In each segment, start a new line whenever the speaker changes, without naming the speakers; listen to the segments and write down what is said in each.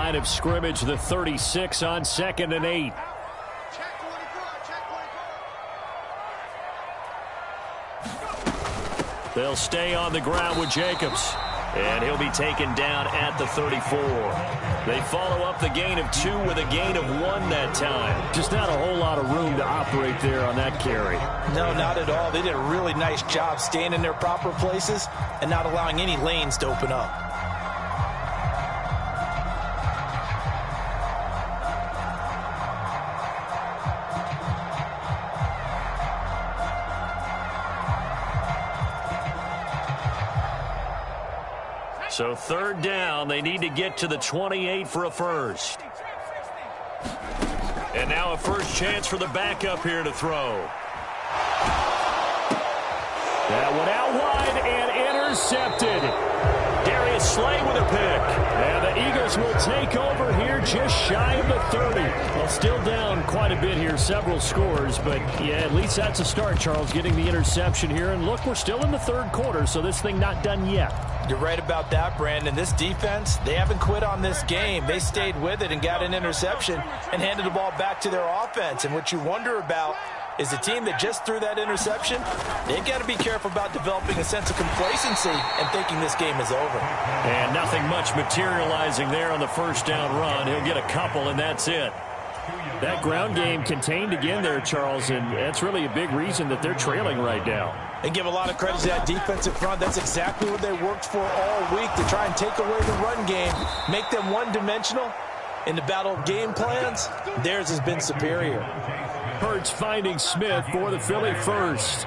line of scrimmage, the 36 on 2nd and 8. They'll stay on the ground with Jacobs. And he'll be taken down at the 34. They follow up the gain of 2 with a gain of 1 that time.
Just not a whole lot of room to operate there on that carry.
No, not at all. They did a really nice job staying in their proper places and not allowing any lanes to open up.
So 3rd down, they need to get to the 28 for a first. And now a first chance for the backup here to throw. That one out wide and intercepted. Darius Slay with a pick. And the Eagles will take over here just shy of the 30. Well, still down quite a bit here, several scores. But, yeah, at least that's a start, Charles, getting the interception here. And, look, we're still in the 3rd quarter, so this thing not done yet.
You're right about that, Brandon. This defense, they haven't quit on this game. They stayed with it and got an interception and handed the ball back to their offense. And what you wonder about is the team that just threw that interception, they've got to be careful about developing a sense of complacency and thinking this game is over.
And nothing much materializing there on the first down run. He'll get a couple, and that's it. That ground game contained again there, Charles, and that's really a big reason that they're trailing right now.
And give a lot of credit to that defensive front. That's exactly what they worked for all week, to try and take away the run game, make them one-dimensional. In the battle of game plans, theirs has been superior.
Hurts finding Smith for the Philly first.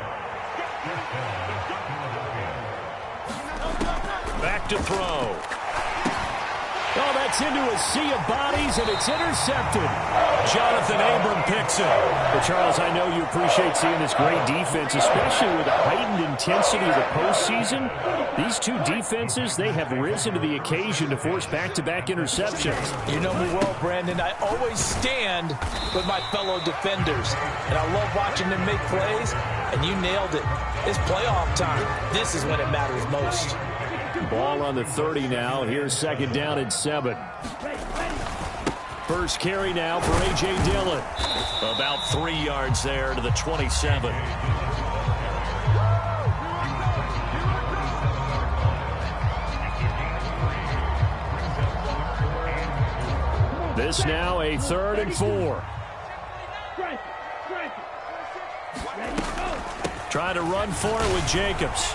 Back to throw. Oh, that's into a sea of bodies, and it's intercepted. Jonathan Abram picks it.
But, Charles, I know you appreciate seeing this great defense, especially with the heightened intensity of the postseason. These two defenses, they have risen to the occasion to force back-to-back interceptions.
You know me well, Brandon. I always stand with my fellow defenders, and I love watching them make plays, and you nailed it. It's playoff time. This is when it matters most.
Ball on the 30 now. Here's 2nd down and 7. First carry now for A.J. Dillon. About 3 yards there to the 27. This now a 3rd and 4. Trying to run for it with Jacobs.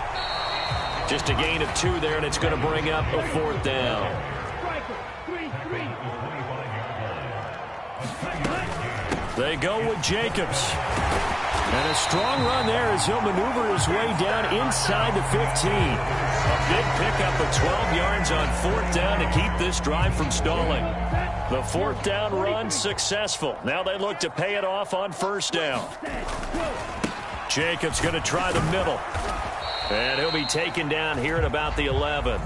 Just a gain of 2 there, and it's going to bring up a 4th down. They go with Jacobs. And a strong run there as he'll maneuver his way down inside the 15. A big pickup of 12 yards on 4th down to keep this drive from stalling. The 4th down run successful. Now they look to pay it off on 1st down. Jacobs going to try the middle. And he'll be taken down here at about the 11.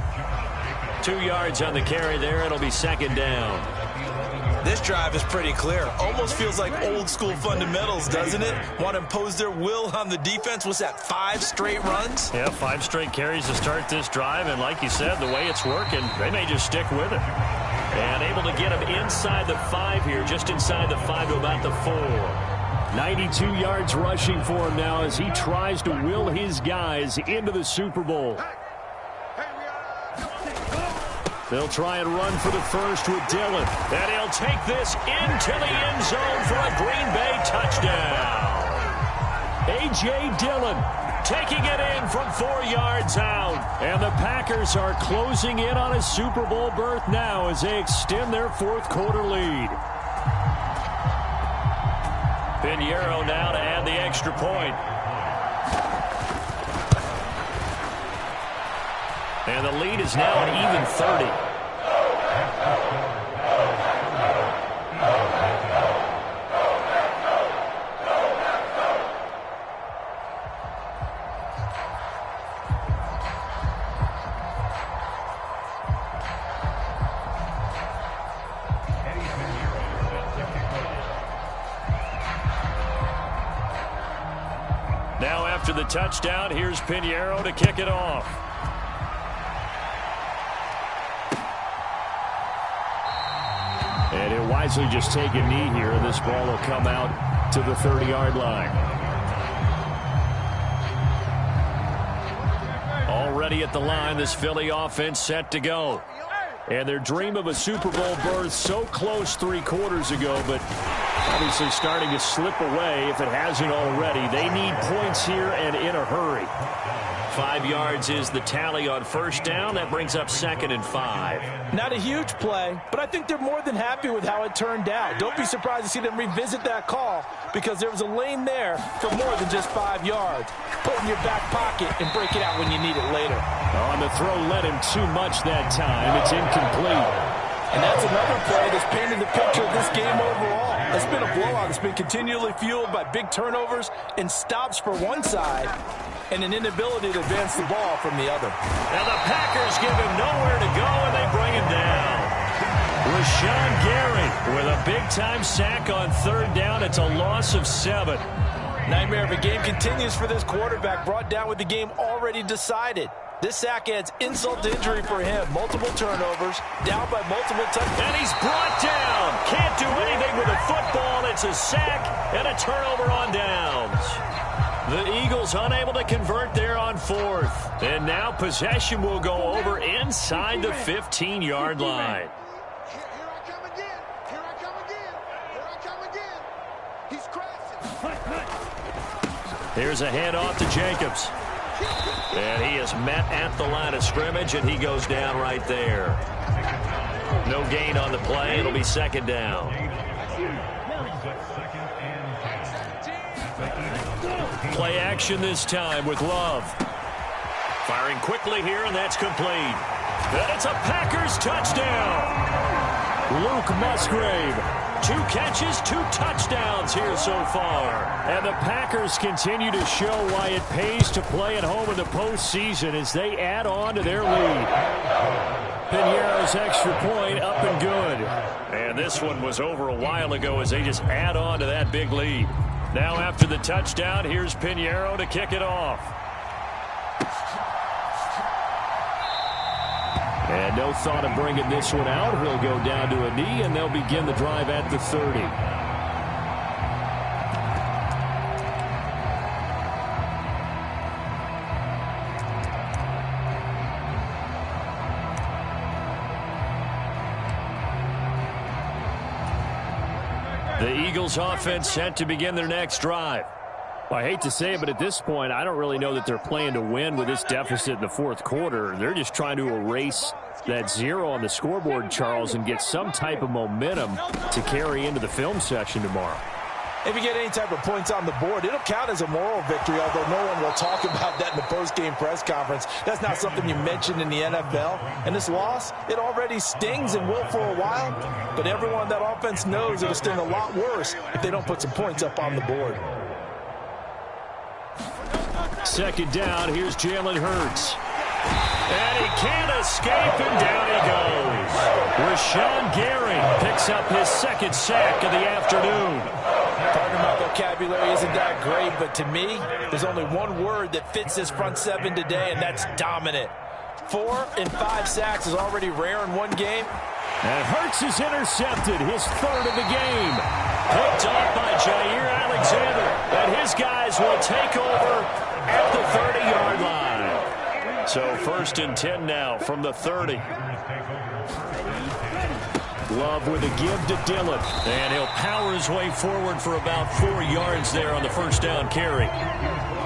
2 yards on the carry there. It'll be 2nd down.
This drive is pretty clear. Almost feels like old school fundamentals, doesn't it? Want to impose their will on the defense. What's that, 5 straight runs?
Yeah, 5 straight carries to start this drive. And like you said, the way it's working, they may just stick with it. And able to get him inside the 5 here, just inside the 5 to about the 4. 92 yards rushing for him now as he tries to will his guys into the Super Bowl. They'll try and run for the first with Dillon. And he'll take this into the end zone for a Green Bay touchdown. A.J. Dillon taking it in from 4 yards out. And the Packers are closing in on a Super Bowl berth now as they extend their 4th quarter lead. Pinheiro now to add the extra point. And the lead is now an even 30. Now after the touchdown, here's Pinheiro to kick it off.
And he'll wisely just take a knee here, and this ball will come out to the 30-yard line. Already at the line, this Philly offense set to go. And their dream of a Super Bowl berth so close 3 quarters ago, but obviously starting to slip away if it hasn't already. They need points here and in a hurry. 5 yards is the tally on first down. That brings up 2nd and 5.
Not a huge play, but I think they're more than happy with how it turned out. Don't be surprised to see them revisit that call because there was a lane there for more than just 5 yards. Put it in your back pocket and break it out when you need it later.
On the throw led him too much that time. It's incomplete.
And that's another play that's painted the picture of this game overall. It's been a blowout. It's been continually fueled by big turnovers and stops for one side and an inability to advance the ball from the other.
And the Packers give him nowhere to go, and they bring him down. Rashawn Gary with a big-time sack on 3rd down. It's a loss of 7.
Nightmare of a game continues for this quarterback, brought down with the game already decided. This sack adds insult to injury for him. Multiple turnovers, down by multiple touchdowns.
And he's brought down. Can't do anything with a football. It's a sack and a turnover on downs. The Eagles unable to convert there on 4th. And now possession will go over inside the 15-yard line.
Here I come again. Here I come again. Here I come again. He's crashing.
Here's a handoff to Jacobs. And he is met at the line of scrimmage, and he goes down right there. No gain on the play. It'll be 2nd down. Play action this time with Love. Firing quickly here, and that's complete. And it's a Packers touchdown. Luke Musgrave. 2 catches, 2 touchdowns here so far. And the Packers continue to show why it pays to play at home in the postseason as they add on to their lead. Piñeiro's extra point up and good. And this one was over a while ago as they just add on to that big lead. Now after the touchdown, here's Piñeiro to kick it off. And no thought of bringing this one out. He'll go down to a knee, and they'll begin the drive at the 30. The Eagles offense set to begin their next drive.
Well, I hate to say it, but at this point, I don't really know that they're playing to win with this deficit in the 4th quarter. They're just trying to erase that 0 on the scoreboard, Charles, and get some type of momentum to carry into the film session tomorrow.
If you get any type of points on the board, it'll count as a moral victory, although no one will talk about that in the post-game press conference. That's not something you mentioned in the NFL. And this loss, it already stings and will for a while, but everyone on that offense knows it'll sting a lot worse if they don't put some points up on the board.
2nd down, here's Jalen Hurts.
And he can't escape, and down he goes. Rashawn Gary picks up his 2nd sack of the afternoon.
Pardon my vocabulary isn't that great, but to me, there's only one word that fits this front 7 today, and that's dominant. 4 and 5 sacks is already rare in one game.
And Hurts is intercepted, his 3rd of the game.
Picked off by Jair Alexander, and his guys will take over at the 30-yard line. So 1st and 10 now from the 30. Love with a give to Dillon. And he'll power his way forward for about 4 yards there on the 1st down carry.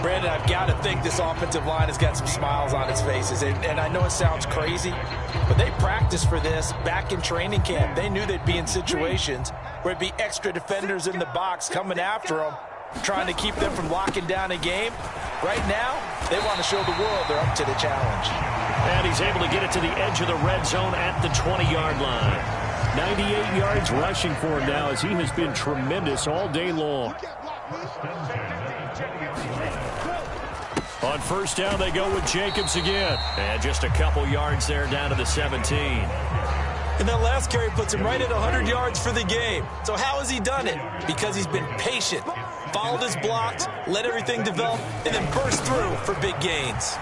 Brandon, I've got to think this offensive line has got some smiles on its faces. And I know it sounds crazy, but they practiced for this back in training camp. They knew they'd be in situations where it'd be extra defenders in the box coming after them, trying to keep them from locking down a game. Right now, they want to show the world they're up to the challenge.
And he's able to get it to the edge of the red zone at the 20-yard line.
98 yards rushing for him now as he has been tremendous all day long.
On 1st down, they go with Jacobs again. And just a couple yards there down to the 17.
And that last carry puts him right at 100 yards for the game. So how has he done it? Because he's been patient, followed his blocks, let everything develop, and then burst through for big gains.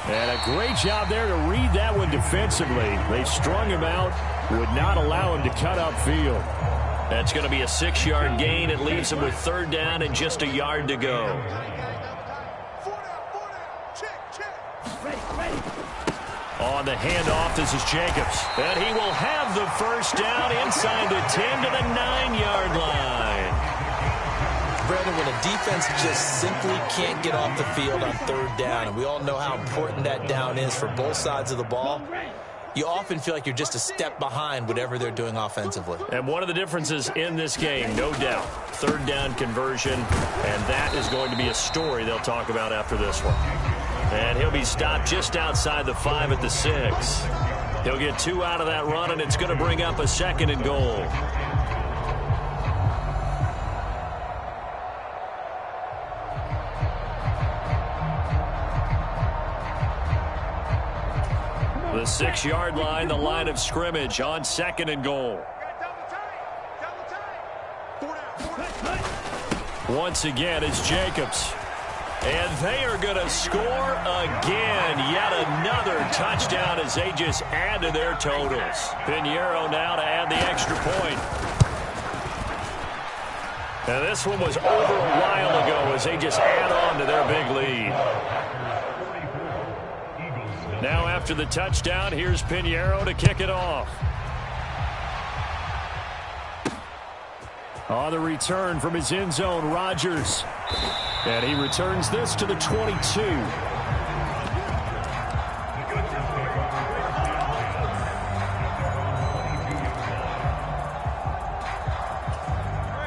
And a great job there to read that one defensively. They strung him out, would not allow him to cut upfield.
That's going to be a 6-yard gain. It leaves him with 3rd down and just a yard to go. On the handoff, this is Jacobs. And he will have the 1st down inside the 10 to the 9-yard line.
Brandon, when a defense just simply can't get off the field on 3rd down, and we all know how important that down is for both sides of the ball, you often feel like you're just a step behind whatever they're doing offensively.
And one of the differences in this game, no doubt, 3rd down conversion, and that is going to be a story they'll talk about after this one. And he'll be stopped just outside the 5 at the 6. He'll get 2 out of that run, and it's going to bring up a 2nd and goal. The 6-yard line, the line of scrimmage on 2nd and goal. Once again, it's Jacobs. And they are going to score again. Yet another touchdown as they just add to their totals. Pinheiro now to add the extra point. And this one was over a while ago as they just add on to their big lead. Now after the touchdown, here's Pinheiro to kick it off. On the return from his end zone, Rodgers. And he returns this to the 22.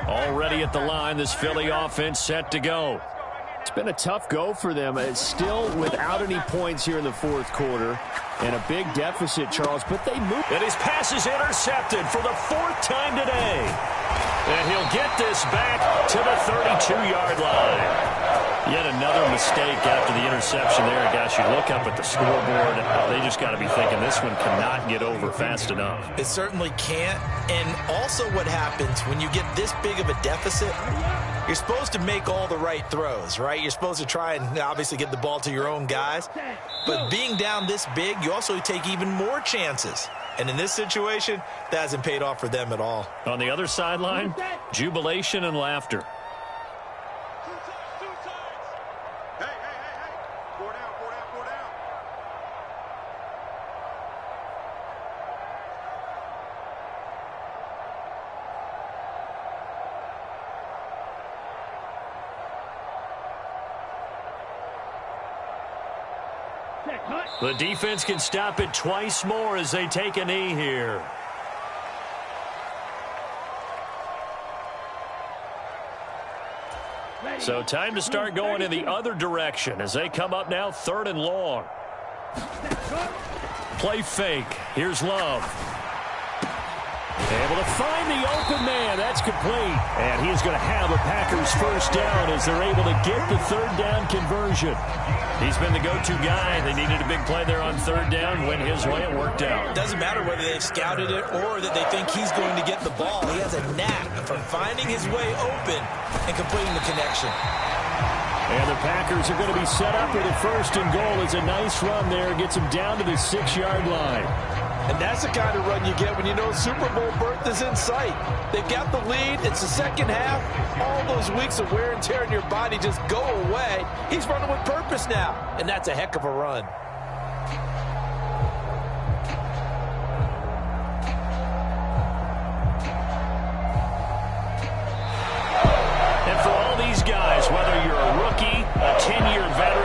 Already at the line, this Philly offense set to go. It's been a tough go for them. It's still without any points here in the 4th quarter. And a big deficit, Charles, but they move. And his pass is intercepted for the 4th time today. And he'll get this back to the 32-yard line. Yet another mistake after the interception there. Gosh, you look up at the scoreboard. They just got to be thinking this one cannot get over fast enough.
It certainly can't. And also what happens when you get this big of a deficit, you're supposed to make all the right throws, right? You're supposed to try and obviously get the ball to your own guys. But being down this big, you also take even more chances. And in this situation, that hasn't paid off for them at all.
On the other sideline, jubilation and laughter. The defense can stop it twice more as they take a knee here. So time to start going in the other direction as they come up now 3rd and long. Play fake. Here's Love. Able to find the open man. That's complete. And he's going to have a Packers 1st down as they're able to get the 3rd down conversion. He's been the go-to guy. They needed a big play there on 3rd down. Went his way. It worked out.
Doesn't matter whether they've scouted it or that they think he's going to get the ball. He has a knack for finding his way open and completing the connection.
And the Packers are going to be set up with a 1st and goal. It's a nice run there. Gets them down to the 6-yard line.
And that's the kind of run you get when you know Super Bowl berth is in sight. They've got the lead. It's the 2nd half. All those weeks of wear and tear in your body just go away. He's running with purpose now, and that's a heck of a run.